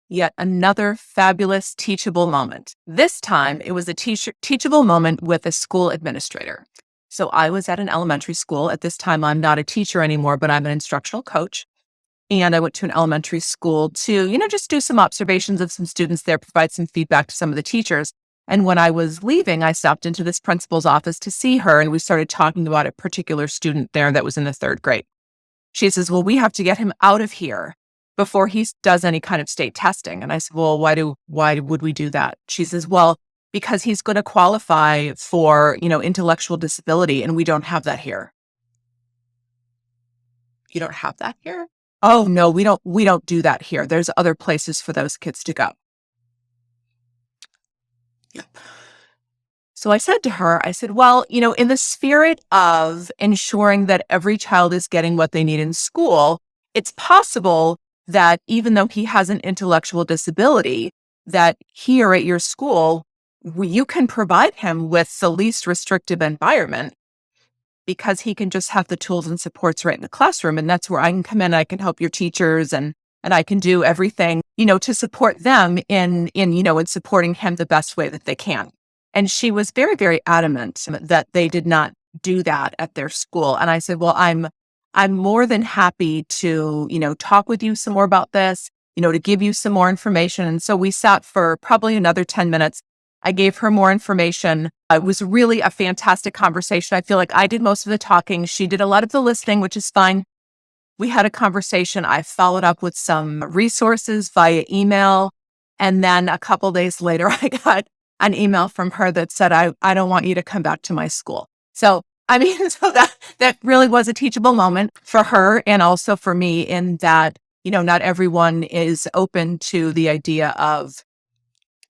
Yet another fabulous teachable moment. This time, it was a teachable moment with a school administrator. So I was at an elementary school. At this time, I'm not a teacher anymore, but I'm an instructional coach. And I went to an elementary school to, just do some observations of some students there, provide some feedback to some of the teachers. And when I was leaving, I stopped into this principal's office to see her, and we started talking about a particular student there that was in the third grade. She says, well, we have to get him out of here before he does any kind of state testing. And I said, well, why would we do that? She says, well, because he's going to qualify for, intellectual disability, and we don't have that here. You don't have that here? Oh, no, we don't do that here. There's other places for those kids to go. Yeah. So I said to her, I said, well, in the spirit of ensuring that every child is getting what they need in school, it's possible that even though he has an intellectual disability, that here at your school, you can provide him with the least restrictive environment because he can just have the tools and supports right in the classroom. And that's where I can come in. I can help your teachers and I can do everything, to support them in supporting him the best way that they can. And she was very, very adamant that they did not do that at their school. And I said, well, I'm more than happy to, talk with you some more about this, to give you some more information. And so we sat for probably another 10 minutes. I gave her more information. It was really a fantastic conversation. I feel like I did most of the talking. She did a lot of the listening, which is fine. We had a conversation. I followed up with some resources via email. And then a couple days later, I got an email from her that said, I don't want you to come back to my school. So, so that really was a teachable moment for her and also for me in that, not everyone is open to the idea of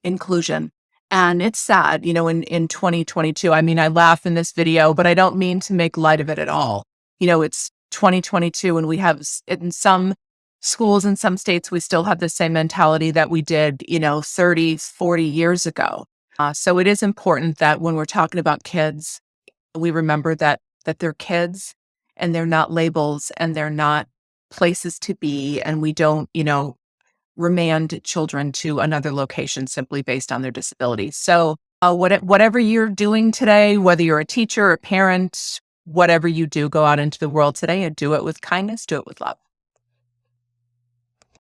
inclusion. And it's sad, in 2022, I laugh in this video, but I don't mean to make light of it at all. It's 2022 and we have in some schools in some states, we still have the same mentality that we did, 30, 40 years ago. So it is important that when we're talking about kids, we remember that they're kids and they're not labels and they're not places to be. And we don't, remand children to another location simply based on their disability. So whatever you're doing today, whether you're a teacher, a parent, whatever you do, go out into the world today and do it with kindness, do it with love.